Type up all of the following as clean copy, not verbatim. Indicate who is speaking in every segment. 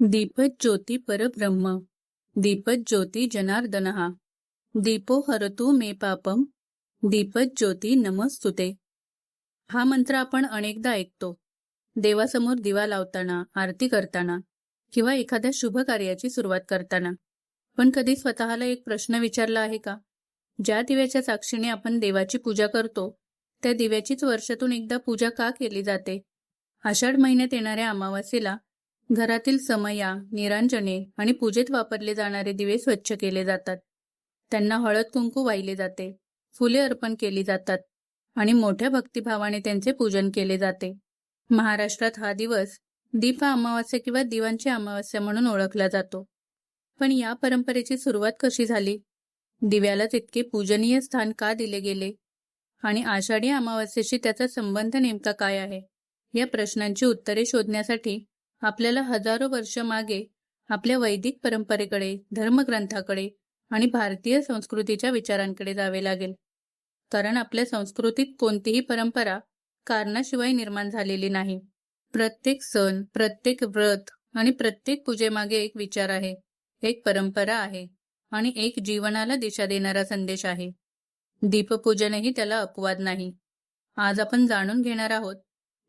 Speaker 1: दीपज्योती परब्रह्म दीपज्योती जनार्दनः दीपो हरतु मे पापम दीपज्योती नमस्तुते. हा मंत्र आपण अनेकदा ऐकतो. देवासमोर दिवा लावताना, आरती करताना किंवा एखाद्या शुभ कार्याची सुरुवात करताना. पण कधी स्वतःला एक प्रश्न विचारला आहे का? ज्या दिव्याच्या साक्षीने आपण देवाची पूजा करतो, त्या दिव्याचीच वर्षातून एकदा पूजा का केली जाते? आषाढ महिन्यात येणाऱ्या अमावास्येला घरातील समया, निरांजने आणि पूजेत वापरले जाणारे दिवे स्वच्छ केले जातात. त्यांना हळद कुंकू वाहिले जाते, फुले अर्पण केली जातात आणि मोठ्या भक्तिभावाने त्यांचे पूजन केले जाते. महाराष्ट्रात हा दिवस दीप अमावास्या किंवा दिवांची अमावास्या म्हणून ओळखला जातो. पण या परंपरेची सुरुवात कशी झाली? दिव्यालाच इतके पूजनीय स्थान का दिले गेले? आणि आषाढी अमावास्येशी त्याचा संबंध नेमका काय आहे? या प्रश्नांची उत्तरे शोधण्यासाठी आपल्याला हजारो वर्ष मागे आपल्या वैदिक परंपरेकडे, धर्मग्रंथाकडे आणि भारतीय संस्कृतीच्या विचारांकडे जावे लागेल. कारण आपल्या संस्कृतीत कोणतीही परंपरा कारणाशिवाय निर्माण झालेली नाही. प्रत्येक सण, प्रत्येक व्रत आणि प्रत्येक पूजेमागे एक विचार आहे, एक परंपरा आहे आणि एक जीवनाला दिशा देणारा संदेश आहे. दीपपूजनही त्याला अपवाद नाही. आज आपण जाणून घेणार आहोत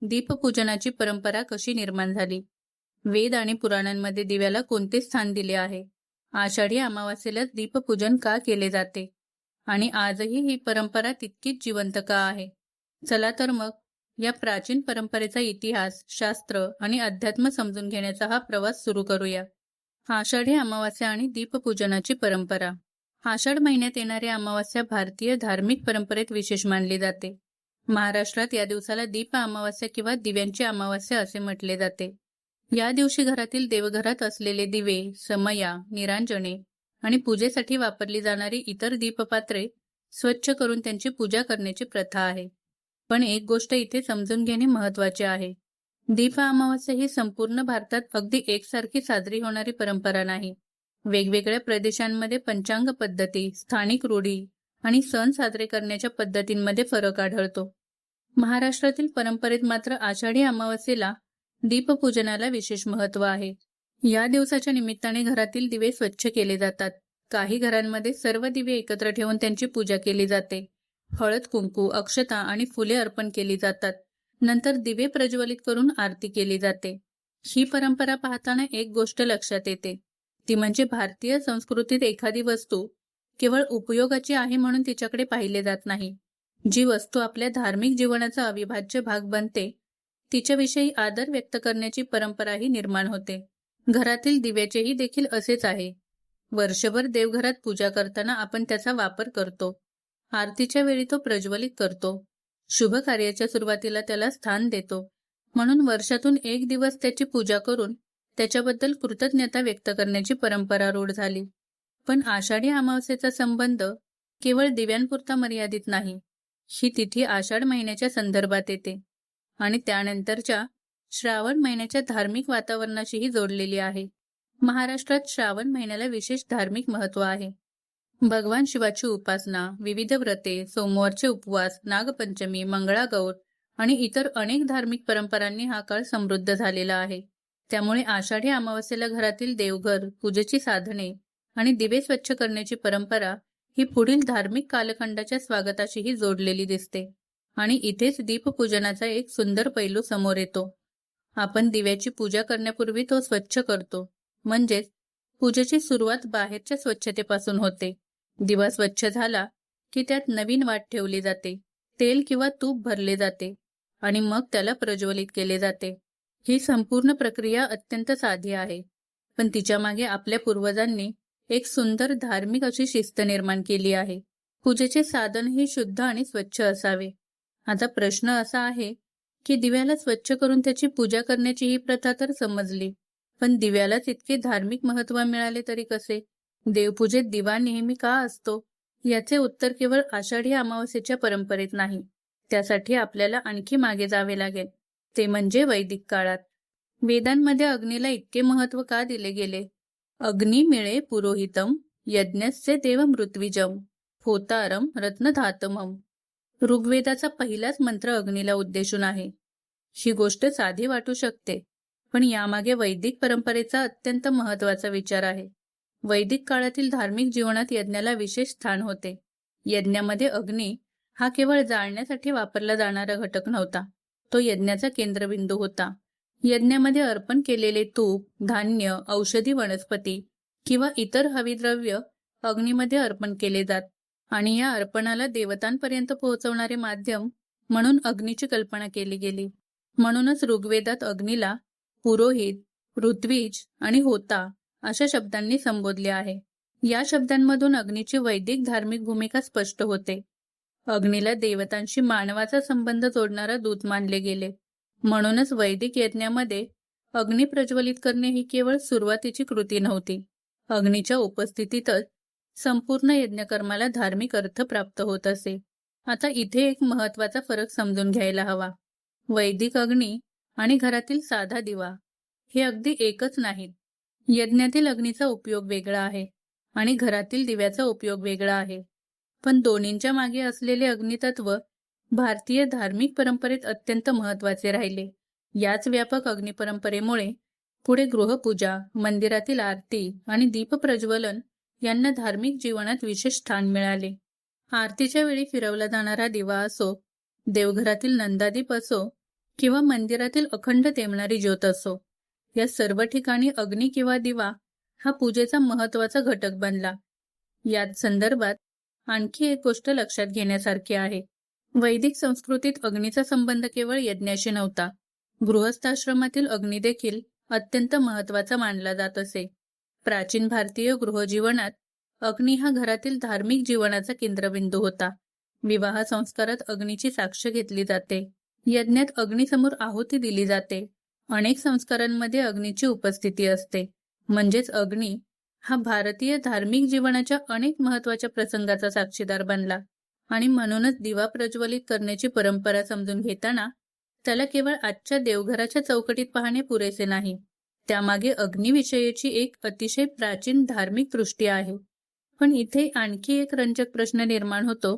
Speaker 1: दीपपूजनाची परंपरा कशी निर्माण झाली, वेद आणि पुराणांमध्ये दिव्याला कोणते स्थान दिले आहे, आषाढी अमावास्येला दीपपूजन का केले जाते आणि आजही ही परंपरा तितकीच जिवंत का आहे. चला तर मग या प्राचीन परंपरेचा इतिहास, शास्त्र आणि अध्यात्म समजून घेण्याचा हा प्रवास सुरू करूया. आषाढी अमावास्या आणि दीपपूजनाची परंपरा. आषाढ महिन्यात येणारी अमावास्या भारतीय धार्मिक परंपरेत विशेष मानली जाते. महाराष्ट्रात या दिवसाला दीप अमावास्या किंवा दिव्यांची अमावास्या असे म्हटले जाते. या दिवशी घरातील देवघरात असलेले दिवे, समया, निरांजने आणि पूजेसाठी वापरली जाणारी इतर दीपपात्रे स्वच्छ करून त्यांची पूजा करण्याची प्रथा आहे. पण एक गोष्ट इथे समजून घेणे महत्त्वाचे आहे. दीप अमावास्या ही संपूर्ण भारतात अगदी एकसारखी साजरी होणारी परंपरा नाही. वेगवेगळ्या प्रदेशांमध्ये पंचांग पद्धती, स्थानिक रूढी आणि सण साजरे करण्याच्या पद्धतींमध्ये फरक आढळतो. महाराष्ट्रातील परंपरेत मात्र आषाढी अमावास्येला दीपपूजनाला विशेष महत्त्व आहे. या दिवसाच्या निमित्ताने घरातील दिवे स्वच्छ केले जातात. काही घरांमध्ये सर्व दिवे एकत्र ठेवून त्यांची पूजा केली जाते. हळद कुंकू, अक्षता आणि फुले अर्पण केली जातात. नंतर दिवे प्रज्वलित करून आरती केली जाते. ही परंपरा पाहताना एक गोष्ट लक्षात येते, ती म्हणजे भारतीय संस्कृतीत एखादी वस्तू केवळ उपयोगाची आहे म्हणून तिच्याकडे पाहिले जात नाही. जी वस्तू आपल्या धार्मिक जीवनाचा अविभाज्य भाग बनते, तिच्याविषयी आदर व्यक्त करण्याची परंपराही निर्माण होते. घरातील दिव्याचेही देखील असेच आहे. वर्षभर देवघरात पूजा करताना आपण त्याचा वापर करतो. आरतीच्या वेळी तो प्रज्वलित करतो. शुभ कार्याच्या सुरुवातीला त्याला स्थान देतो. म्हणून वर्षातून एक दिवस त्याची पूजा करून त्याच्याबद्दल कृतज्ञता व्यक्त करण्याची परंपरा रूढ झाली. पण आषाढी अमावास्येचा संबंध केवळ दिव्यांपुरता मर्यादित नाही. ही तिथी आषाढ महिन्याच्या संदर्भात येते आणि त्यानंतरच्या श्रावण महिन्याच्या धार्मिक वातावरणाशीही जोडलेली आहे. महाराष्ट्रात श्रावण महिन्याला विशेष धार्मिक महत्त्व आहे. भगवान शिवाची उपासना, विविध व्रते, सोमवारचे उपवास, नागपंचमी, मंगळागौर आणि इतर अनेक धार्मिक परंपरांनी हा काळ समृद्ध झालेला आहे. त्यामुळे आषाढी अमावास्येला घरातील देवघर, पूजेची साधने आणि दिवे स्वच्छ करण्याची परंपरा ही पुढील धार्मिक कालखंडाच्या स्वागताशीही जोडलेली दिसते. आणि इथेच दीपपूजनाचा एक सुंदर पैलू समोर येतो. आपण दिव्याची पूजा करण्यापूर्वी तो स्वच्छ करतो. म्हणजेच पूजेची सुरुवात बाहेरच्या स्वच्छतेपासून होते. दिवा स्वच्छ झाला की त्यात नवीन वात ठेवली जाते, तेल किंवा तूप भरले जाते आणि मग त्याला प्रज्वलित केले जाते. ही संपूर्ण प्रक्रिया अत्यंत साधी आहे, पण तिच्या मागे आपल्या पूर्वजांनी एक सुंदर धार्मिक अशी शिस्त निर्माण केली आहे. पूजेचे साधनही शुद्ध आणि स्वच्छ असावे. आता प्रश्न असा आहे की दिव्याला स्वच्छ करून त्याची पूजा करण्याची ही प्रथा तर समजली, पण दिव्यालाच इतके धार्मिक महत्त्व मिळाले तरी कसे? देवपूजेत दिवा नेहमी का असतो? याचे उत्तर केवळ आषाढी अमावास्येच्या परंपरेत नाही. त्यासाठी आपल्याला आणखी मागे जावे लागेल, ते म्हणजे वैदिक काळात. वेदांमध्ये अग्नीला इतके महत्त्व का दिले गेले? अग्नी मिळे पुरोहितम यज्ञस्य देवमृत्विजम होतारम रत्नधातमम. ऋग्वेदाचा पहिलाच मंत्र अग्नीला उद्देशून आहे. ही गोष्ट साधी वाटू शकते, पण यामागे वैदिक परंपरेचा अत्यंत महत्त्वाचा विचार आहे. वैदिक काळातील धार्मिक जीवनात यज्ञाला विशेष स्थान होते. यज्ञामध्ये अग्नी हा केवळ जाळण्यासाठी वापरला जाणारा घटक नव्हता, तो यज्ञाचा केंद्रबिंदू होता. यज्ञामध्ये अर्पण केलेले तूप, धान्य, औषधी वनस्पती किंवा इतर हविद्रव्य अग्नीमध्ये अर्पण केले जात आणि या अर्पणाला देवतांपर्यंत पोहोचवणारे माध्यम म्हणून अग्नीची कल्पना केली गेली. म्हणूनच ऋग्वेदात अग्नीला पुरोहित, ऋत्विज आणि होता अशा शब्दांनी संबोधले आहे. या शब्दांमधून अग्नीची वैदिक धार्मिक भूमिका स्पष्ट होते. अग्नीला देवतांशी मानवाचा संबंध जोडणारा दूत मानले गेले. म्हणूनच वैदिक यज्ञामध्ये अग्नी प्रज्वलित करणे ही केवळ सुरुवातीची कृती नव्हती. अग्नीच्या उपस्थितीतच संपूर्ण यज्ञकर्माला धार्मिक अर्थ प्राप्त होत असे. आता इथे एक महत्त्वाचा फरक समजून घ्यायला हवा. वैदिक अग्नी आणि घरातील साधा दिवा हे अगदी एकच नाहीत. यज्ञातील अग्नीचा उपयोग वेगळा आहे आणि घरातील दिव्याचा उपयोग वेगळा आहे. पण दोन्हींच्या मागे असलेले अग्नितत्व भारतीय धार्मिक परंपरेत अत्यंत महत्त्वाचे राहिले. याच व्यापक अग्निपरंपरेमुळे पुढे गृहपूजा, मंदिरातील आरती आणि दीपप्रज्वलन यांना धार्मिक जीवनात विशेष स्थान मिळाले. आरतीच्या वेळी फिरवला जाणारा दिवा असो, देवघरातील नंदादीप असो किंवा मंदिरातील अखंड तेवणारी ज्योत असो, या सर्व ठिकाणी अग्नी किंवा दिवा हा पूजेचा महत्त्वाचा घटक बनला. याच संदर्भात आणखी एक गोष्ट लक्षात घेण्यासारखी आहे. वैदिक संस्कृतीत अग्नीचा संबंध केवळ यज्ञाशी नव्हता. गृहस्थाश्रमातील अग्नी देखील अत्यंत महत्त्वाचा मानला जात असे. प्राचीन भारतीय गृहजीवनात अग्नी हा घरातील धार्मिक जीवनाचा केंद्रबिंदू होता. विवाह संस्कारात अग्नीची साक्ष घेतली जाते. यज्ञात अग्नीसमोर आहुती दिली जाते. अनेक संस्कारांमध्ये अग्नीची उपस्थिती असते. म्हणजेच अग्नी हा भारतीय धार्मिक जीवनाच्या अनेक महत्त्वाच्या प्रसंगाचा साक्षीदार बनला. आणि म्हणूनच दिवा प्रज्वलित करण्याची परंपरा समजून घेताना त्याला केवळ आजच्या देवघराच्या चौकटीत पाहणे पुरेसे नाही. त्यामागे अग्निविषयीची एक अतिशय प्राचीन धार्मिक दृष्टी आहे. पण इथे आणखी एक रंजक प्रश्न निर्माण होतो,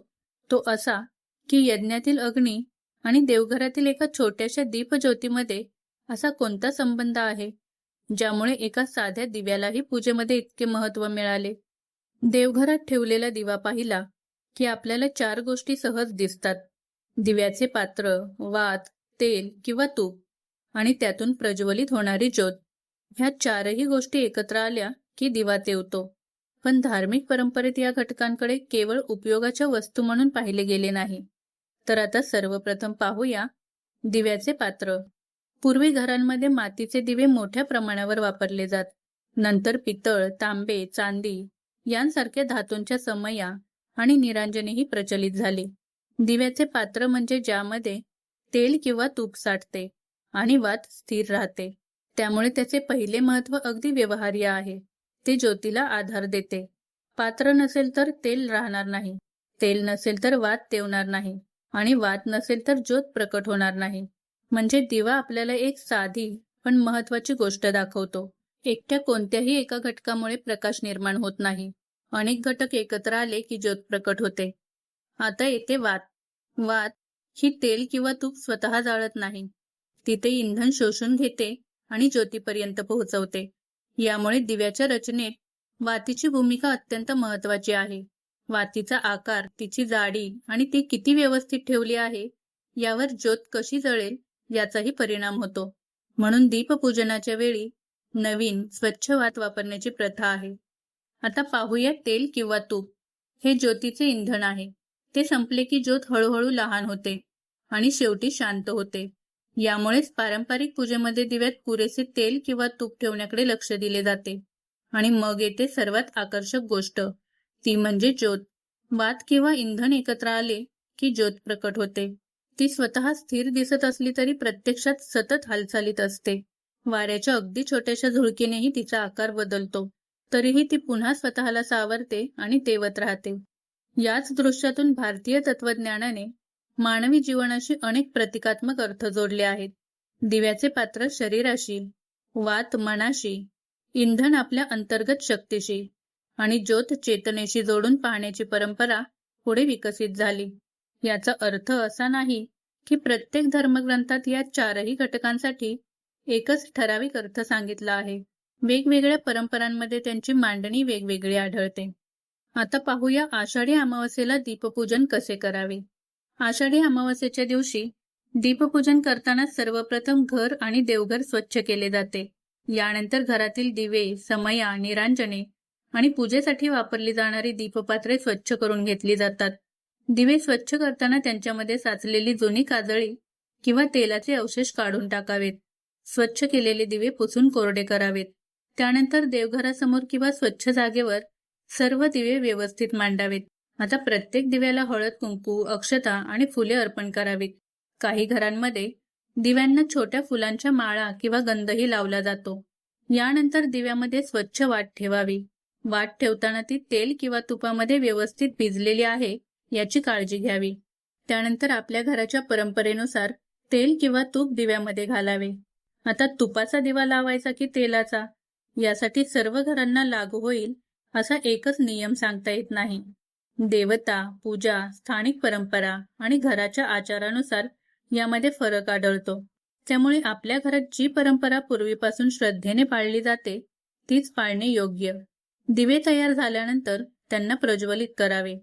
Speaker 1: तो असा की यज्ञातील अग्नी आणि देवघरातील एका छोट्याशा दीपज्योतीमध्ये असा कोणता संबंध आहे ज्यामुळे एका साध्या दिव्यालाही पूजेमध्ये इतके महत्त्व मिळाले? देवघरात ठेवलेला दिवा पाहिला की आपल्याला 4 गोष्टी सहज दिसतात: दिव्याचे पात्र, वात, तेल किंवा तूप आणि त्यातून प्रज्वलित होणारी ज्योत. ह्या 4ही गोष्टी एकत्र आल्या की दिवा तेवतो. पण धार्मिक परंपरेत या घटकांकडे केवळ उपयोगाच्या वस्तू म्हणून पाहिले गेले नाही. तर आता सर्वप्रथम पाहूया दिव्याचे पात्र. पूर्वी घरांमध्ये मातीचे दिवे मोठ्या प्रमाणावर वापरले जात. नंतर पितळ, तांबे, चांदी यांसारख्या धातूंच्या समया आणि निरांजनेही प्रचलित झाली. दिव्याचे पात्र म्हणजे ज्यामध्ये तेल किंवा तूप साठते आणि वात स्थिर राहते. त्यामुळे त्याचे पहिले महत्त्व अगदी व्यवहार्य आहे. ते ज्योतीला आधार देते. पात्र नसेल तर तेल राहणार नाही, तेल नसेल तर वात तेवणार नाही आणि वात नसेल तर ज्योत प्रकट होणार नाही. म्हणजे दिवा आपल्याला एक साधी पण महत्त्वाची गोष्ट दाखवतो. एकट्या कोणत्याही एका घटकामुळे प्रकाश निर्माण होत नाही. अनेक घटक एकत्र आले की ज्योत प्रकट होते. आता येते वात. वात ही तेल किंवा तूप स्वतः जाळत नाही. ती ते इंधन शोषून घेते आणि ज्योतीपर्यंत पोहोचवते. यामुळे दिव्याच्या रचनेत वातीची भूमिका अत्यंत महत्त्वाची आहे. वातीचा आकार, तिची जाडी आणि ती किती व्यवस्थित ठेवली आहे यावर ज्योत कशी जळेल याचाही परिणाम होतो. म्हणून दीपपूजनाच्या वेळी नवीन स्वच्छ वात वापरण्याची प्रथा आहे. आता पाहूया तेल किंवा तूप. हे ज्योतीचे इंधन आहे. ते संपले की ज्योत हळूहळू लहान होते आणि शेवटी शांत होते. यामुळेच पारंपरिक पूजेमध्ये दिव्यात पुरेसे तेल किंवा तूप ठेवण्याकडे लक्ष दिले जाते. आणि मग येते सर्वात आकर्षक गोष्ट, ती म्हणजे ज्योत. वात किंवा इंधन एकत्र आले की ज्योत प्रकट होते. ती स्वतः स्थिर दिसत असली तरी प्रत्यक्षात सतत हालचालीत असते. वाऱ्याच्या अगदी छोट्याशा झुळकीनेही तिचा आकार बदलतो. तरीही ती पुन्हा स्वतःला सावरते आणि तेवत राहते. याच दृश्यातून भारतीय तत्वज्ञानाने मानवी जीवनाशी अनेक प्रतिकात्मक अर्थ जोडले आहेत. दिव्याचे पात्र शरीराशी, वात मनाशी, इंधन आपल्या अंतर्गत शक्तीशी आणि ज्योत चेतनेशी जोडून पाहण्याची परंपरा पुढे विकसित झाली. याचा अर्थ असा नाही की प्रत्येक धर्मग्रंथात या 4ही घटकांसाठी एकच ठराविक अर्थ सांगितला आहे. वेगवेगळ्या परंपरांमध्ये त्यांची मांडणी वेगवेगळी आढळते. आता पाहूया आषाढी अमावास्येला दीपपूजन कसे करावे. आषाढी अमावास्येच्या दिवशी दीपपूजन करताना सर्वप्रथम घर आणि देवघर स्वच्छ केले जाते. यानंतर घरातील दिवे, समया, निरांजने आणि पूजेसाठी वापरली जाणारी दीपपात्रे स्वच्छ करून घेतली जातात. दिवे स्वच्छ करताना त्यांच्यामध्ये साचलेली जुनी काजळी किंवा तेलाचे अवशेष काढून टाकावेत. स्वच्छ केलेले दिवे पुसून कोरडे करावेत. त्यानंतर देवघरासमोर किंवा स्वच्छ जागेवर सर्व दिवे व्यवस्थित मांडावेत. आता प्रत्येक दिव्याला हळद, कुंकू, अक्षता आणि फुले अर्पण करावीत. काही घरांमध्ये दिव्यांना छोट्या फुलांच्या माळा किंवा गंधही लावला जातो. यानंतर दिव्यामध्ये स्वच्छ वात ठेवावी. वात ठेवताना ती तेल किंवा तुपामध्ये व्यवस्थित भिजलेली आहे याची काळजी घ्यावी. त्यानंतर आपल्या घराच्या परंपरेनुसार तेल किंवा तूप दिव्यामध्ये घालावे. आता तुपाचा दिवा लावायचा की तेलाचा, यासाठी सर्व घरांना लागू होईल असा एकच नियम सांगता येत नाही. देवता, पूजा, स्थानिक परंपरा आणि घराच्या आचारानुसार यामध्ये फरक आढळतो. त्यामुळे आपल्या घरात जी परंपरा पूर्वीपासून श्रद्धेने पाळली जाते तीच पाळणे योग्य. दिवे तयार झाल्यानंतर त्यांना प्रज्वलित करावे.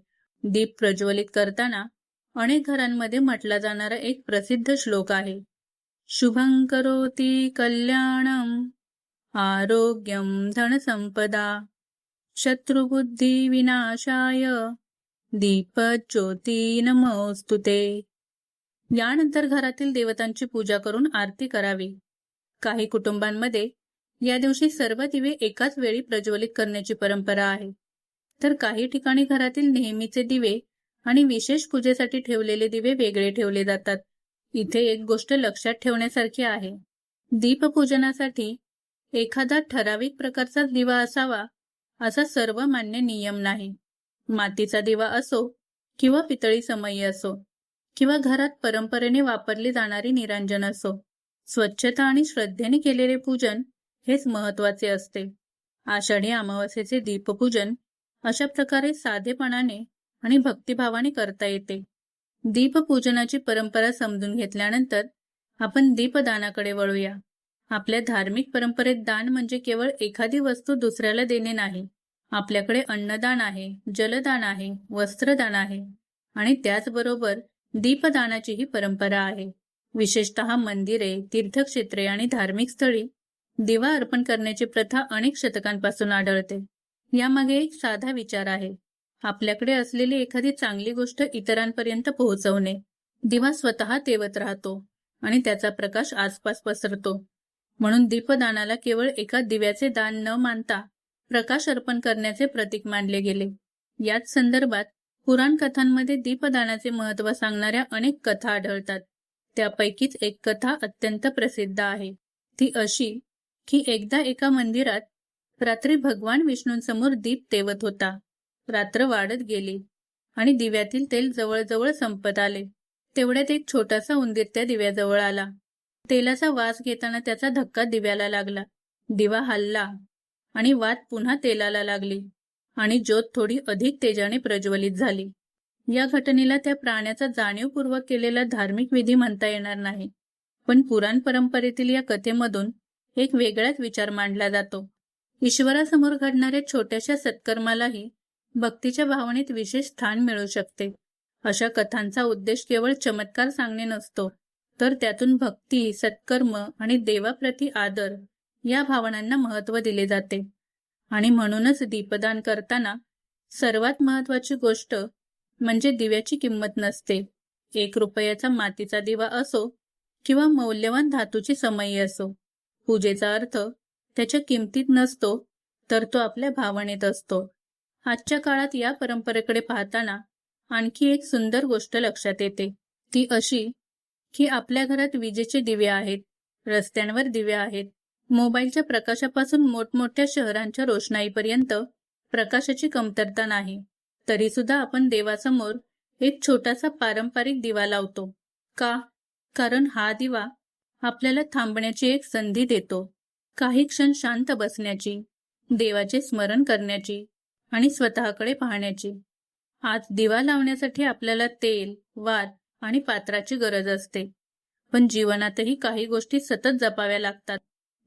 Speaker 1: दीप प्रज्वलित करताना अनेक घरांमध्ये म्हटला जाणारा एक प्रसिद्ध श्लोक आहे. शुभं करोति कल्याणं आरोग्यं धनसंपदा शत्रुबुद्धी विनाशाय दीपज्योती नमोस्तुते. यानंतर घरातील देवतांची पूजा करून आरती करावी. काही कुटुंबांमध्ये या दिवशी सर्व दिवे एकाच वेळी प्रज्वलित करण्याची परंपरा आहे. तर काही ठिकाणी घरातील नेहमीचे दिवे आणि विशेष पूजेसाठी ठेवलेले दिवे वेगळे ठेवले जातात. इथे एक गोष्ट लक्षात ठेवण्यासारखी आहे. दीपपूजनासाठी एखादा ठराविक प्रकारचा दिवा असावा असा सर्वमान्य नियम नाही. मातीचा दिवा असो किंवा पितळी समई असो किंवा घरात परंपरेने वापरली जाणारी निरांजन असो, स्वच्छता आणि श्रद्धेने केलेले पूजन हेच महत्वाचे असते. आषाढी अमावास्येचे दीपपूजन अशा प्रकारे साधेपणाने आणि भक्तिभावाने करता येते. दीपपूजनाची परंपरा समजून घेतल्यानंतर आपण दीपदानाकडे वळूया. आपल्या धार्मिक परंपरेत दान म्हणजे केवळ एखादी वस्तू दुसऱ्याला देणे नाही. आपल्याकडे अन्नदान आहे, जलदान आहे, वस्त्रदान आहे आणि त्याचबरोबर दीपदानाचीही परंपरा आहे. विशेषतः मंदिरे, तीर्थक्षेत्रे आणि धार्मिक स्थळी दिवा अर्पण करण्याची प्रथा अनेक शतकांपासून आढळते. यामागे एक साधा विचार आहे. आपल्याकडे असलेली एखादी चांगली गोष्ट इतरांपर्यंत पोहोचवणे. दिवा स्वतः तेवत राहतो आणि त्याचा प्रकाश आसपास पसरतो. म्हणून दीपदानाला केवळ एका दिव्याचे दान न मानता प्रकाश अर्पण करण्याचे प्रतीक मानले गेले. याच संदर्भात पुराण कथांमध्ये दीपदानाचे महत्त्व सांगणाऱ्या अनेक कथा आढळतात. त्यापैकीच एक कथा अत्यंत प्रसिद्ध आहे. ती अशी की एकदा एका मंदिरात रात्री भगवान विष्णूंसमोर दीप तेवत होता. रात्र वाढत गेली आणि दिव्यातील तेल जवळजवळ संपत आले. तेवढ्यात एक छोटासा उंदीर त्या दिव्याजवळ आला. तेलाचा वास घेताना त्याचा धक्का दिव्याला लागला. दिवा हलला आणि वात पुन्हा तेलाला लागली आणि ज्योत थोडी अधिक तेजाने प्रज्वलित झाली. या घटनेला त्या प्राण्याचा जाणीवपूर्वक केलेला धार्मिक विधी म्हणता येणार नाही, पण पुराण परंपरेतील या कथेमधून एक वेगळाच विचार मांडला जातो. ईश्वरासमोर घडणाऱ्या छोट्याशा सत्कर्मालाही भक्तीच्या भावनेत विशेष स्थान मिळू शकते. अशा कथांचा उद्देश केवळ चमत्कार सांगणे नसतो, तर त्यातून भक्ती, सत्कर्म आणि देवाप्रती आदर या भावनांना महत्त्व दिले जाते. आणि म्हणूनच दीपदान करताना सर्वात महत्त्वाची गोष्ट म्हणजे दिव्याची किंमत नसते. 1 रुपयाचा मातीचा दिवा असो किंवा मौल्यवान धातूची समई असो, पूजेचा अर्थ त्याच्या किमतीत नसतो, तर तो आपल्या भावनेत असतो. आजच्या काळात या परंपरेकडे पाहताना आणखी एक सुंदर गोष्ट लक्षात येते. ती अशी की आपल्या घरात विजेचे दिवे आहेत, रस्त्यांवर दिवे आहेत, मोबाईलच्या प्रकाशापासून मोठमोठ्या शहरांच्या रोषणाईपर्यंत प्रकाशाची कमतरता नाही. तरी सुद्धा आपण देवासमोर एक छोटासा पारंपरिक दिवा लावतो. का? कारण हा दिवा आपल्याला थांबण्याची एक संधी देतो, काही क्षण शांत बसण्याची, देवाचे स्मरण करण्याची आणि स्वतःकडे पाहण्याची. आज दिवा लावण्यासाठी आपल्याला तेल, वात आणि पात्राची गरज असते, पण जीवनातही काही गोष्टी सतत जपाव्या लागतात.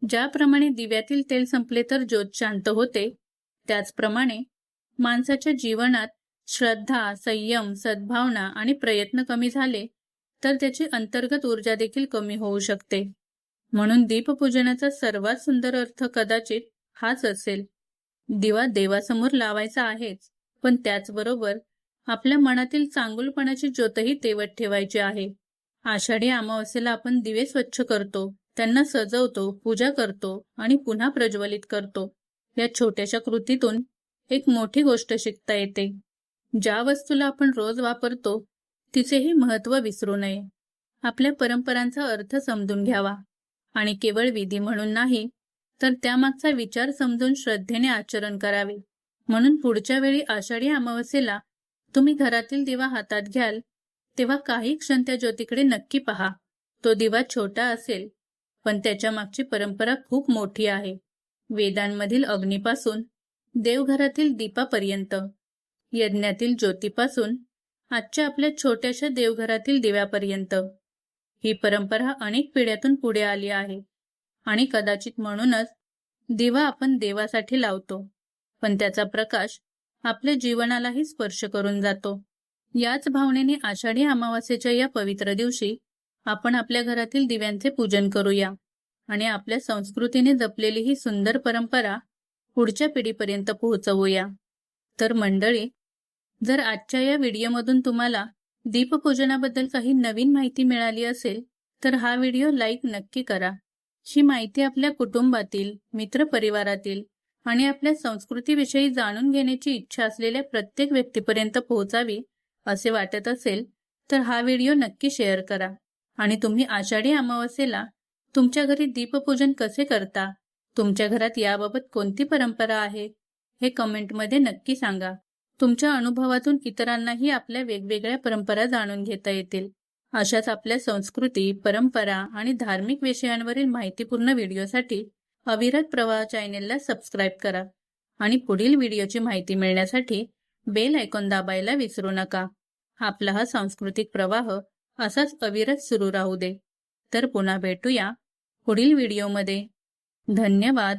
Speaker 1: ज्याप्रमाणे दिव्यातील तेल संपले तर ज्योत शांत होते, त्याचप्रमाणे माणसाच्या जीवनात श्रद्धा, संयम, सद्भावना आणि प्रयत्न कमी झाले तर त्याची अंतर्गत ऊर्जा देखील कमी होऊ शकते. म्हणून दीपपूजनाचा सर्वात सुंदर अर्थ कदाचित हाच असेल. दिवा देवासमोर लावायचा आहेच, पण त्याचबरोबर आपल्या मनातील चांगुलपणाची ज्योतही तेवत ठेवायची आहे. आषाढी अमावस्येला आपण दिवे स्वच्छ करतो, त्यांना सजवतो, पूजा करतो आणि पुन्हा प्रज्वलित करतो. या छोट्याशा कृतीतून एक मोठी गोष्ट शिकता येते. ज्या वस्तूला आपण रोज वापरतो तिचेही महत्त्व विसरू नये. आपल्या परंपरांचा अर्थ समजून घ्यावा आणि केवळ विधी म्हणून नाही तर त्यामागचा विचार समजून श्रद्धेने आचरण करावे. म्हणून पुढच्या वेळी आषाढी अमावस्येला तुम्ही घरातील दिवा हातात घ्याल तेव्हा काही क्षण त्या ज्योतीकडे नक्की पहा. तो दिवा छोटा असेल, पण त्याच्या मागची परंपरा खूप मोठी आहे. वेदांमधील अग्नीपासून देवघरातील दीपापर्यंत, यज्ञातील ज्योतीपासून आजच्या आपल्या छोट्याशा देवघरातील दिव्यापर्यंत ही परंपरा अनेक पिढ्यातून पुढे आली आहे. आणि कदाचित म्हणूनच दिवा आपण देवासाठी लावतो, पण त्याचा प्रकाश आपल्या जीवनालाही स्पर्श करून जातो. याच भावनेने आषाढी अमावास्येच्या या पवित्र दिवशी आपण आपल्या घरातील दिव्यांचे पूजन करूया आणि आपल्या संस्कृतीने जपलेली ही सुंदर परंपरा पुढच्या पिढीपर्यंत पोहोचवूया. तर मंडळी, जर आजच्या या व्हिडिओमधून तुम्हाला दीपपूजनाबद्दल काही नवीन माहिती मिळाली असेल तर हा व्हिडिओ लाईक नक्की करा. ही माहिती आपल्या कुटुंबातील, मित्रपरिवारातील आणि आपल्या संस्कृतीविषयी जाणून घेण्याची इच्छा असलेल्या प्रत्येक व्यक्तीपर्यंत पोहोचावी असे वाटत असेल तर हा व्हिडिओ नक्की शेअर करा. आणि तुम्ही आषाढी अमावस्येला तुमच्या घरी दीपपूजन कसे करता, तुमच्या घरात याबाबत कोणती परंपरा आहे, हे कमेंटमध्ये नक्की सांगा. तुमच्या अनुभवातून इतरांनाही आपल्या वेगवेगळ्या परंपरा जाणून घेता येतील. अशाच आपल्या संस्कृती, परंपरा आणि धार्मिक विषयांवरील माहितीपूर्ण व्हिडिओसाठी अविरत प्रवाह चॅनेलला सबस्क्राईब करा आणि पुढील व्हिडिओची माहिती मिळण्यासाठी बेल आयकॉन दाबायला विसरू नका. आपला हा सांस्कृतिक प्रवाह असाच अविरत सुरू राहू दे. तर पुन्हा भेटूया पुढील व्हिडिओमध्ये. धन्यवाद.